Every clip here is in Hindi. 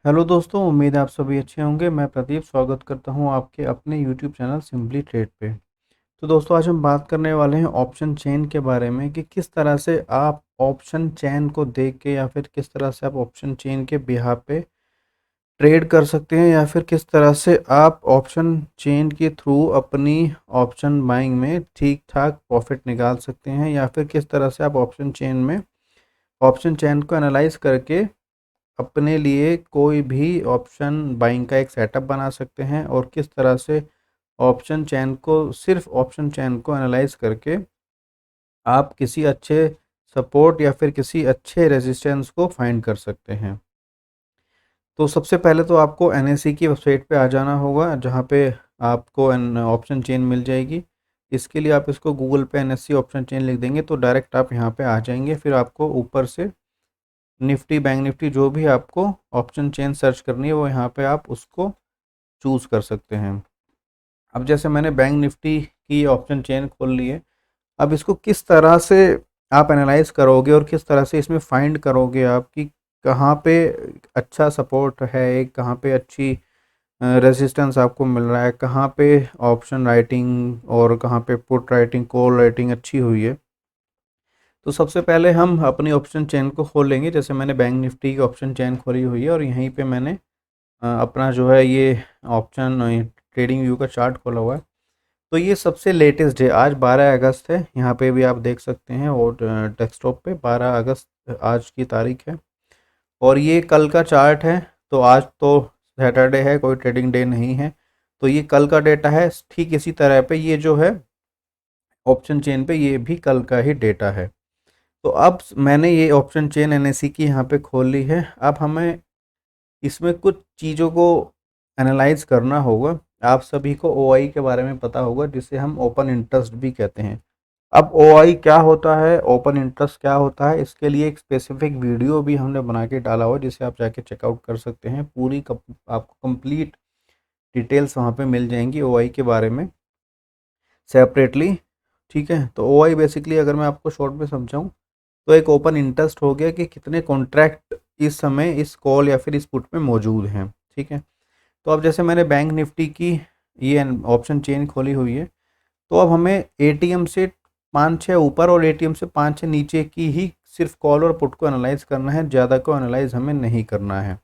हेलो दोस्तों, उम्मीद है आप सभी अच्छे होंगे। मैं प्रदीप स्वागत करता हूं आपके अपने यूट्यूब चैनल सिंपली ट्रेड पे। तो दोस्तों, आज हम बात करने वाले हैं ऑप्शन चेन के बारे में कि किस तरह से आप ऑप्शन चेन को देख के या फिर किस तरह से आप ऑप्शन चेन के बिहाफ पे ट्रेड कर सकते हैं, या फिर किस तरह से आप ऑप्शन चेन के थ्रू अपनी ऑप्शन बाइंग में ठीक ठाक प्रॉफिट निकाल सकते हैं, या फिर किस तरह से आप ऑप्शन चेन में ऑप्शन चेन को एनालाइज करके अपने लिए कोई भी ऑप्शन बाइंग का एक सेटअप बना सकते हैं, और किस तरह से ऑप्शन चेन को सिर्फ ऑप्शन चेन को एनालाइज करके आप किसी अच्छे सपोर्ट या फिर किसी अच्छे रेजिस्टेंस को फाइंड कर सकते हैं। तो सबसे पहले तो आपको एनएससी की वेबसाइट पे आ जाना होगा, जहाँ पे आपको ऑप्शन चेन मिल जाएगी। इसके लिए आप इसको गूगल पे एनएससी ऑप्शन चेन लिख देंगे तो डायरेक्ट आप यहाँ पे आ जाएंगे। फिर आपको ऊपर से निफ्टी, बैंक निफ्टी, जो भी आपको ऑप्शन चेन सर्च करनी है वो यहाँ पे आप उसको चूज़ कर सकते हैं। अब जैसे मैंने बैंक निफ्टी की ऑप्शन चेन खोल ली है, अब इसको किस तरह से आप एनालाइज करोगे और किस तरह से इसमें फाइंड करोगे आप कि कहाँ पे अच्छा सपोर्ट है, कहाँ पे अच्छी रेजिस्टेंस आपको मिल रहा है, कहाँ पे ऑप्शन राइटिंग और कहाँ पे पुट राइटिंग, कॉल राइटिंग अच्छी हुई है। तो सबसे पहले हम अपनी ऑप्शन चेन को खोल लेंगे। जैसे मैंने बैंक निफ्टी की ऑप्शन चेन खोली हुई है और यहीं पे मैंने अपना जो है ये ऑप्शन ट्रेडिंग व्यू का चार्ट खोला हुआ है। तो ये सबसे लेटेस्ट है, आज 12 अगस्त है। यहाँ पे भी आप देख सकते हैं, और डेस्कटॉप पे 12 अगस्त आज की तारीख है। और ये कल का चार्ट है। तो आज तो सैटरडे है, कोई ट्रेडिंग डे नहीं है, तो ये कल का डेटा है। ठीक इसी तरह पे ये जो है ऑप्शन चेन पे ये भी कल का ही डेटा है। तो अब मैंने ये ऑप्शन चेन एनएससी की यहाँ पे खोल ली है। अब हमें इसमें कुछ चीज़ों को एनालाइज करना होगा। आप सभी को ओआई के बारे में पता होगा, जिसे हम ओपन इंटरेस्ट भी कहते हैं। अब ओआई क्या होता है, ओपन इंटरेस्ट क्या होता है, इसके लिए एक स्पेसिफिक वीडियो भी हमने बना के डाला हुआ है, जिसे आप जाके चेकआउट कर सकते हैं। आपको कंप्लीट डिटेल्स वहाँ पे मिल जाएंगी ओआई के बारे में सेपरेटली। ठीक है, तो ओआई बेसिकली अगर मैं आपको शॉर्ट में समझाऊँ तो एक ओपन इंटरेस्ट हो गया कि कितने कॉन्ट्रैक्ट इस समय इस कॉल या फिर इस पुट में मौजूद हैं। ठीक है, तो अब जैसे मैंने बैंक निफ्टी की ये ऑप्शन चेन खोली हुई है, तो अब हमें एटीएम से 5-6 ऊपर और एटीएम से 5-6 नीचे की ही सिर्फ कॉल और पुट को एनालाइज करना है, ज़्यादा को एनालाइज हमें नहीं करना है।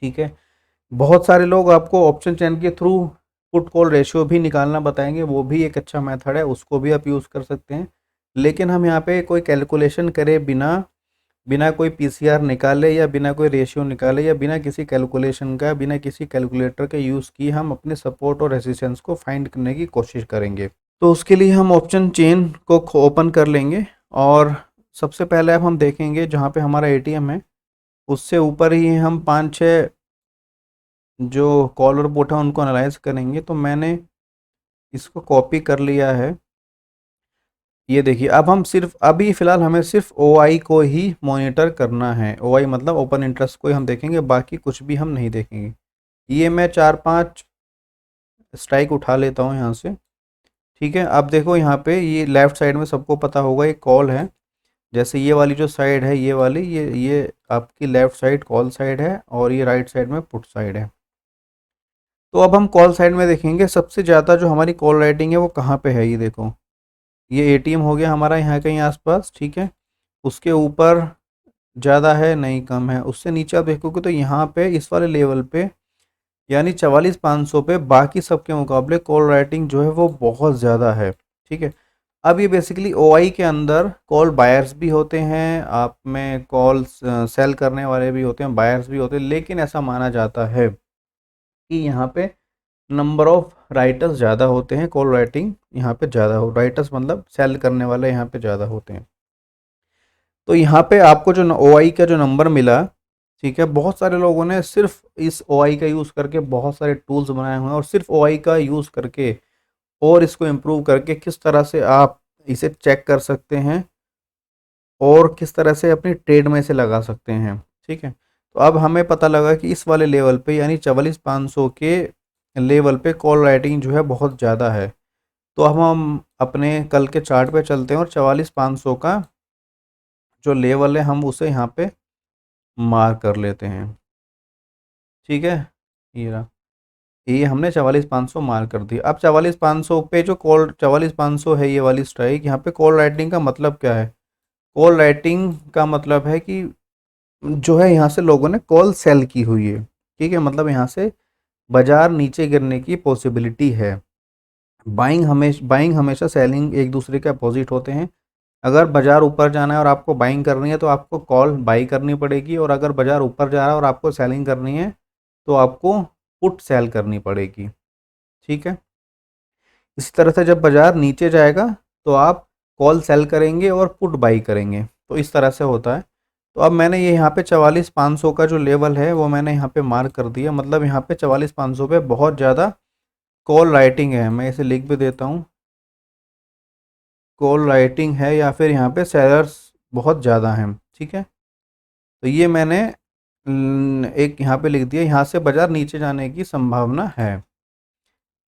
ठीक है, बहुत सारे लोग आपको ऑप्शन चेन के थ्रू पुट कॉल रेशियो भी निकालना बताएंगे, वो भी एक अच्छा मेथड है, उसको भी आप यूज़ कर सकते हैं। लेकिन हम यहाँ पे कोई कैलकुलेशन करे बिना बिना कोई पीसीआर निकाले या बिना कोई रेशियो निकाले या बिना किसी कैलकुलेशन का, बिना किसी कैलकुलेटर का यूज़ किए हम अपने सपोर्ट और रेजिस्टेंस को फाइंड करने की कोशिश करेंगे। तो उसके लिए हम ऑप्शन चेन को ओपन कर लेंगे, और सबसे पहले अब हम देखेंगे जहाँ पे हमारा एटीएम है उससे ऊपर ही हम 5-6 जो कॉल और पुट है उनको एनालाइज करेंगे। तो मैंने इसको कॉपी कर लिया है। ये देखिए, अब हम सिर्फ अभी फ़िलहाल हमें सिर्फ ओआई को ही मॉनिटर करना है। ओआई मतलब ओपन इंटरेस्ट को ही हम देखेंगे, बाकी कुछ भी हम नहीं देखेंगे। ये मैं 4-5 स्ट्राइक उठा लेता हूँ यहाँ से। ठीक है, अब देखो यहाँ पे ये लेफ़्ट साइड में सबको पता होगा ये कॉल है। जैसे ये वाली जो साइड है, ये वाली, ये आपकी लेफ़्ट साइड कॉल साइड है, और ये राइट साइड में पुट साइड है। तो अब हम कॉल साइड में देखेंगे सबसे ज़्यादा जो हमारी कॉल राइटिंग है वो कहाँ पे है। ये देखो, ये एटीएम हो गया हमारा यहाँ कहीं आसपास। ठीक है, उसके ऊपर ज़्यादा है नहीं, कम है। उससे नीचे आप देखोगे तो यहाँ पे इस वाले लेवल पे यानी 44,500 पे बाकी सबके मुकाबले कॉल राइटिंग जो है वो बहुत ज़्यादा है। ठीक है, अब ये बेसिकली ओआई के अंदर कॉल बायर्स भी होते हैं, आप में कॉल सेल करने वाले भी होते हैं, बायर्स भी होते हैं, लेकिन ऐसा माना जाता है कि यहाँ पे नंबर ऑफ राइटर्स ज़्यादा होते हैं, कॉल राइटिंग यहाँ पे ज़्यादा हो, राइटर्स मतलब सेल करने वाले यहाँ पे ज़्यादा होते हैं। तो यहाँ पे आपको जो ओआई का जो नंबर मिला, ठीक है, बहुत सारे लोगों ने सिर्फ इस ओआई का यूज़ करके बहुत सारे टूल्स बनाए हुए हैं, और सिर्फ ओआई का यूज़ करके और इसको इम्प्रूव करके किस तरह से आप इसे चेक कर सकते हैं और किस तरह से अपनी ट्रेड में इसे लगा सकते हैं। ठीक है, तो अब हमें पता लगा कि इस वाले लेवल पे यानी 44,500 के लेवल पे कॉल राइटिंग जो है बहुत ज़्यादा है। तो अब हम अपने कल के चार्ट पे चलते हैं और 44,500 का जो लेवल है हम उसे यहाँ पे मार्क कर लेते हैं। ठीक है, ये रहा, ये हमने 44,500 मार्क कर दिया। अब 44,500 पे जो कॉल 44,500 है, ये वाली स्ट्राइक, यहाँ पे कॉल राइटिंग का मतलब क्या है? कॉल राइटिंग का मतलब है कि जो है यहाँ से लोगों ने कॉल सेल की हुई है। ठीक है, मतलब यहाँ से बाजार नीचे गिरने की पॉसिबिलिटी है। बाइंग हमेशा सेलिंग एक दूसरे के अपोजिट होते हैं। अगर बाजार ऊपर जाना है और आपको बाइंग करनी है तो आपको कॉल बाई करनी पड़ेगी, और अगर बाजार ऊपर जा रहा है और आपको सेलिंग करनी है तो आपको पुट सेल करनी पड़ेगी। ठीक है, इसी तरह से जब बाजार नीचे जाएगा तो आप कॉल सेल करेंगे और पुट बाई करेंगे, तो इस तरह से होता है। तो अब मैंने ये यहाँ पे 44,500 का जो लेवल है वो मैंने यहाँ पे मार्क कर दिया, मतलब यहाँ पे 44,500 पे बहुत ज़्यादा कॉल राइटिंग है। मैं इसे लिख भी देता हूँ, कॉल राइटिंग है, या फिर यहाँ पे सेलर्स बहुत ज़्यादा हैं। ठीक है, तो ये मैंने एक यहाँ पे लिख दिया, यहाँ से बाजार नीचे जाने की संभावना है।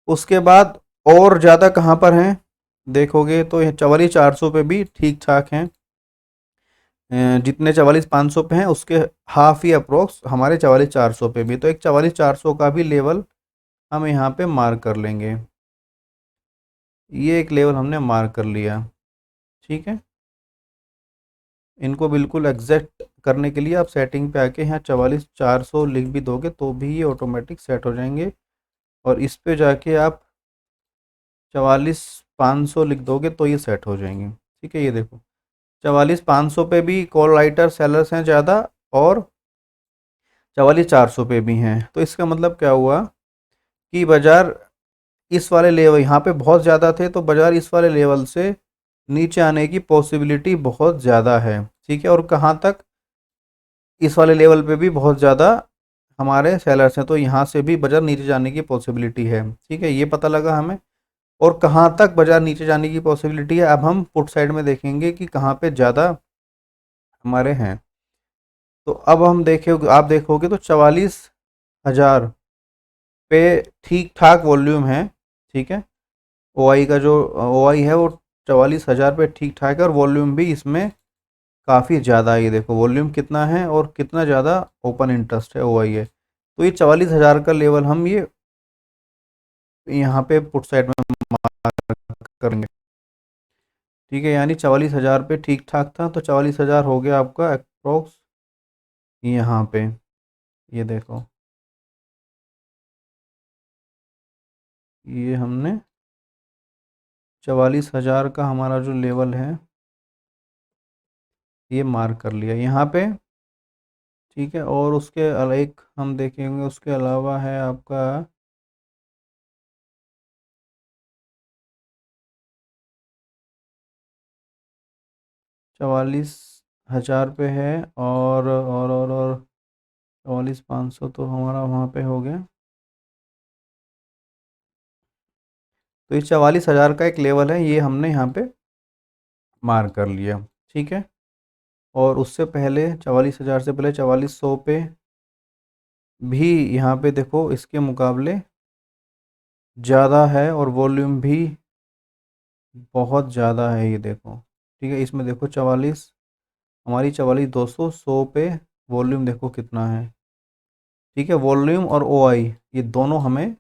उसके बाद और ज़्यादा कहाँ पर हैं देखोगे तो ये 44,400 पे भी ठीक ठाक हैं। जितने 44,500 पे हैं उसके हाफ ही अप्रोक्स हमारे 44,400 पे भी, तो एक 44,400 का भी लेवल हम यहाँ पे मार्क कर लेंगे। ये एक लेवल हमने मार्क कर लिया। ठीक है, इनको बिल्कुल एग्जैक्ट करने के लिए आप सेटिंग पे आके यहाँ 44,400 लिख भी दोगे तो भी ये ऑटोमेटिक सेट हो जाएंगे, और इस पे जाके आप 44,500 लिख दोगे तो ये सेट हो जाएंगे। ठीक है, ये देखो 44,500 पे भी कॉल राइटर सेलर्स हैं ज़्यादा, और 44,400 पे भी हैं। तो इसका मतलब क्या हुआ कि बाजार इस वाले लेवल यहाँ पे बहुत ज़्यादा थे, तो बाजार इस वाले लेवल से नीचे आने की पॉसिबिलिटी बहुत ज़्यादा है। ठीक है, और कहाँ तक? इस वाले लेवल पे भी बहुत ज़्यादा हमारे सेलर्स हैं, तो यहाँ से भी बाजार नीचे जाने की पॉसिबिलिटी है। ठीक है, ये पता लगा हमें। और कहाँ तक बाजार नीचे जाने की पॉसिबिलिटी है, अब हम पुट साइड में देखेंगे कि कहाँ पे ज़्यादा हमारे हैं। तो अब हम देखे आप देखोगे तो 44,000 पे ठीक ठाक वॉल्यूम है। ठीक है, ओआई का जो ओआई है वो 44,000 पे ठीक ठाक है, और वॉल्यूम भी इसमें काफ़ी ज़्यादा है। ये देखो वॉल्यूम कितना है और कितना ज़्यादा ओपन इंटरेस्ट है ओआई है। तो ये 44,000 का लेवल हम ये यहाँ पे पुट साइड में मार्क करेंगे। ठीक है, यानी 44,000 पे ठीक ठाक था, तो 44,000 हो गया आपका अप्रोक्स यहाँ पे। ये देखो, ये हमने 44,000 का हमारा जो लेवल है ये मार्क कर लिया यहाँ पे। ठीक है, और उसके एक हम देखेंगे, उसके अलावा है आपका 44,000 पे है, और 44,500 तो हमारा वहाँ पे हो गया। तो इस 44,000 का एक लेवल है, ये हमने यहाँ पे मार्क कर लिया। ठीक है, और उससे पहले 44,000 से पहले 4400 पे भी यहाँ पे देखो इसके मुकाबले ज़्यादा है, और वॉल्यूम भी बहुत ज़्यादा है। ये देखो, ठीक है, इसमें देखो 44 हमारी 44,200 100 पे वॉल्यूम देखो कितना है। ठीक है, वॉल्यूम और ओआई ये दोनों हमें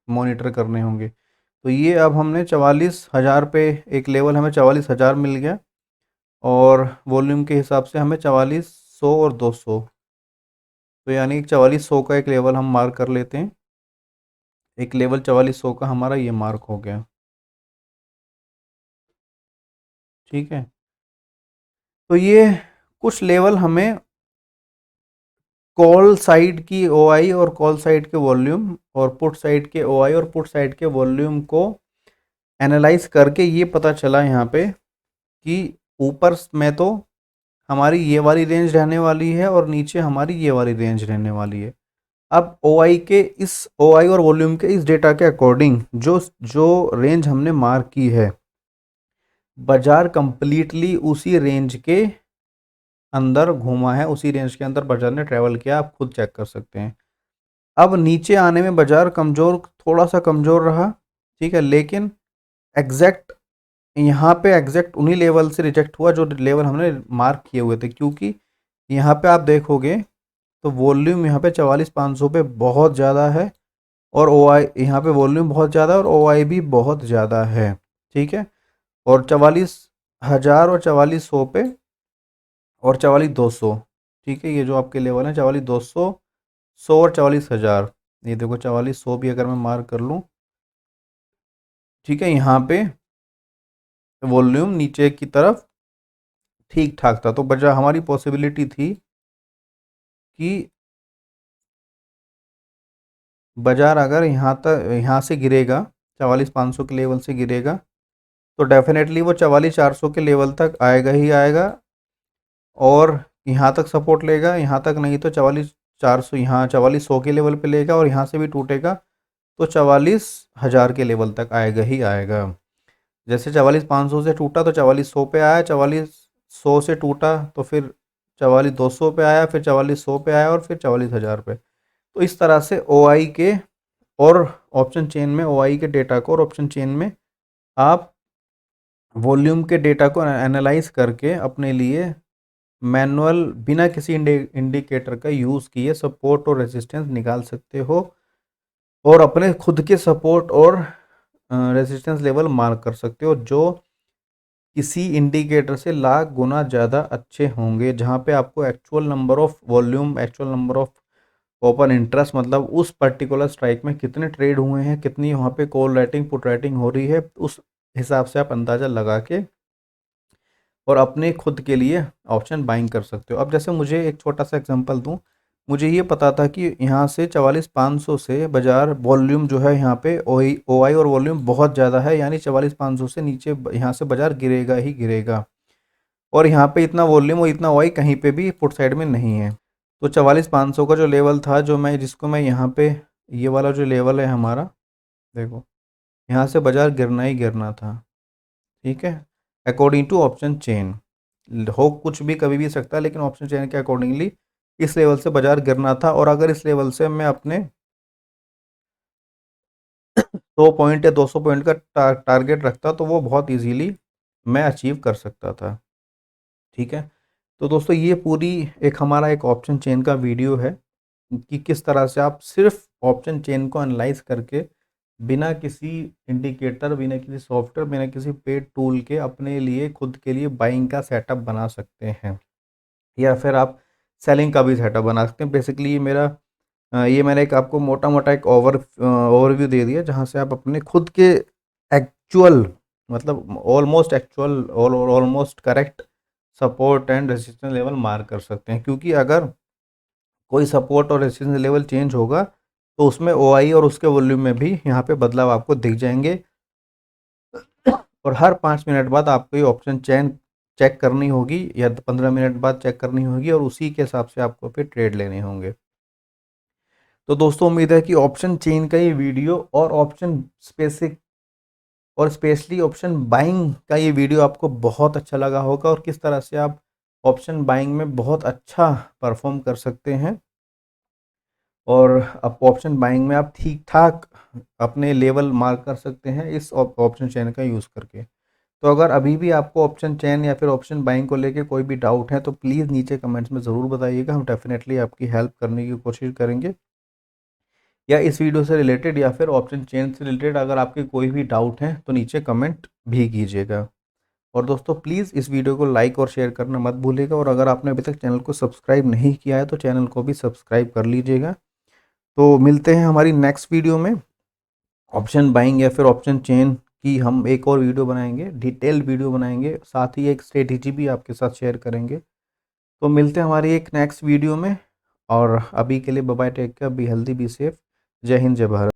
मॉनिटर करने होंगे। तो ये अब हमने 44,000 पे एक लेवल हमें 44,000 मिल गया, और वॉल्यूम के हिसाब से हमें 4400 और 200, तो यानी 4400 का एक लेवल हम मार्क कर लेते हैं। एक लेवल 4400 का हमारा ये मार्क हो गया। ठीक है, तो ये कुछ लेवल हमें कॉल साइड की ओआई और कॉल साइड के वॉल्यूम और पुट साइड के ओआई और पुट साइड के वॉल्यूम को एनालाइज करके ये पता चला यहाँ पे कि ऊपर में तो हमारी ये वाली रेंज रहने वाली है और नीचे हमारी ये वाली रेंज रहने वाली है। अब ओआई के इस ओआई और वॉल्यूम के इस डेटा के अकॉर्डिंग जो जो रेंज हमने मार्क की है, बाजार कंप्लीटली उसी रेंज के अंदर घूमा है, उसी रेंज के अंदर बाजार ने ट्रेवल किया, आप खुद चेक कर सकते हैं। अब नीचे आने में बाजार कमज़ोर, थोड़ा सा कमज़ोर रहा। ठीक है, लेकिन एग्जैक्ट यहाँ पे एग्जैक्ट उन्हीं लेवल से रिजेक्ट हुआ जो लेवल हमने मार्क किए हुए थे, क्योंकि यहाँ पे आप देखोगे तो वॉल्यूम यहाँ पे 44,500 पे बहुत ज़्यादा है, और ओ आई यहाँ पे वॉल्यूम बहुत ज़्यादा है और ओ आई भी बहुत ज़्यादा है। ठीक है, और 44,000 और 4400 पे और 44,200। ठीक है, ये जो आपके लेवल है 44,200, 100 और 44,000। ये देखो 44,100 भी अगर मैं मार्क कर लूँ, ठीक है, यहाँ पे वॉल्यूम नीचे की तरफ ठीक ठाक था, तो बचा हमारी पॉसिबिलिटी थी कि बाजार अगर यहाँ से गिरेगा, 44,500 के लेवल से गिरेगा, तो डेफिनेटली वो 44,400 के लेवल तक आएगा ही आएगा, और यहाँ तक सपोर्ट लेगा, यहाँ तक नहीं तो 44,400, यहाँ 44,100 के लेवल पे लेगा, और यहाँ से भी टूटेगा तो 44,000 के लेवल तक आएगा ही आएगा। जैसे 44,500 से टूटा तो 44,100 पे आया, 44,100 से टूटा तो फिर 44,200 पे आया, फिर 44,100 पे आया, और फिर 44,000 पे। तो इस तरह से ओआई के और ऑप्शन चेन में, ओआई के डेटा को और ऑप्शन चेन में आप वॉल्यूम के डेटा को एनालाइज करके अपने लिए मैनुअल बिना किसी इंडिकेटर का यूज़ किए सपोर्ट और रेजिस्टेंस निकाल सकते हो, और अपने खुद के सपोर्ट और रेजिस्टेंस लेवल मार्क कर सकते हो, जो किसी इंडिकेटर से लाख गुना ज़्यादा अच्छे होंगे, जहाँ पे आपको actual number of volume, actual number of open interest, मतलब उस पर्टिकुलर स्ट्राइक में कितने ट्रेड हुए हैं, कितनी वहाँ पे कॉल राइटिंग पुट राइटिंग हो रही है, उस हिसाब से आप अंदाज़ा लगा के और अपने खुद के लिए ऑप्शन बाइंग कर सकते हो। अब जैसे मुझे एक छोटा सा एग्जांपल दूं, मुझे ये पता था कि यहाँ से 44,500 से बाजार वॉल्यूम जो है यहाँ पे ओ आई और वॉल्यूम बहुत ज़्यादा है, यानी 44,500 से नीचे यहाँ से बाजार गिरेगा ही गिरेगा, और यहाँ पे इतना वॉल्यूम और इतना ओ आई कहीं पे भी पुट साइड में नहीं है। तो 44,500 का जो लेवल था, जो मैं जिसको मैं यहाँ पे, ये वाला जो लेवल है हमारा, देखो यहाँ से बाजार गिरना ही गिरना था। ठीक है, अकॉर्डिंग टू ऑप्शन चेन, हो कुछ भी कभी भी सकता है, लेकिन ऑप्शन चेन के अकॉर्डिंगली इस लेवल से बाजार गिरना था, और अगर इस लेवल से मैं अपने 100 पॉइंट या 200 पॉइंट का टारगेट रखता तो वो बहुत इजीली मैं अचीव कर सकता था। ठीक है, तो दोस्तों ये पूरी एक हमारा एक ऑप्शन चेन का वीडियो है कि किस तरह से आप सिर्फ ऑप्शन चेन को एनालाइज करके बिना किसी इंडिकेटर, बिना किसी सॉफ्टवेयर, बिना किसी पेड टूल के अपने लिए खुद के लिए बाइंग का सेटअप बना सकते हैं, या फिर आप सेलिंग का भी सेटअप बना सकते हैं। बेसिकली ये मेरा ये मैंने एक आपको मोटा मोटा एक ओवरव्यू दे दिया, जहाँ से आप अपने खुद के एक्चुअल, मतलब ऑलमोस्ट एक्चुअल और almost correct support and resistance level mark कर सकते हैं, क्योंकि अगर कोई सपोर्ट और रेजिस्टेंस लेवल चेंज होगा तो उसमें ओआई और उसके वॉल्यूम में भी यहाँ पे बदलाव आपको दिख जाएंगे, और हर 5 मिनट बाद आपको ये ऑप्शन चेन चेक करनी होगी, या 15 मिनट बाद चेक करनी होगी, और उसी के हिसाब से आपको फिर ट्रेड लेने होंगे। तो दोस्तों उम्मीद है कि ऑप्शन चेन का ये वीडियो और ऑप्शन स्पेसिफिक और स्पेशली ऑप्शन बाइंग का ये वीडियो आपको बहुत अच्छा लगा होगा, और किस तरह से आप ऑप्शन बाइंग में बहुत अच्छा परफॉर्म कर सकते हैं, और अब ऑप्शन बाइंग में आप ठीक ठाक अपने लेवल मार्क कर सकते हैं इस ऑप्शन चेन का यूज़ करके। तो अगर अभी भी आपको ऑप्शन चेन या फिर ऑप्शन बाइंग को लेके कोई भी डाउट है तो प्लीज़ नीचे कमेंट्स में ज़रूर बताइएगा, हम डेफिनेटली आपकी हेल्प करने की कोशिश करेंगे, या इस वीडियो से रिलेटेड या फिर ऑप्शन चेन से रिलेटेड अगर आपके कोई भी डाउट हैं तो नीचे कमेंट भी कीजिएगा। और दोस्तों प्लीज़ इस वीडियो को लाइक और शेयर करना मत भूलिएगा, और अगर आपने अभी तक चैनल को सब्सक्राइब नहीं किया है तो चैनल को भी सब्सक्राइब कर लीजिएगा। तो मिलते हैं हमारी नेक्स्ट वीडियो में, ऑप्शन बाइंग या फिर ऑप्शन चेन की हम एक और वीडियो बनाएंगे, डिटेल्ड वीडियो बनाएंगे, साथ ही एक स्ट्रेटेजी भी आपके साथ शेयर करेंगे। तो मिलते हैं हमारी एक नेक्स्ट वीडियो में, और अभी के लिए bye bye, take care, be healthy, be safe. Jai Hind, जय भारत।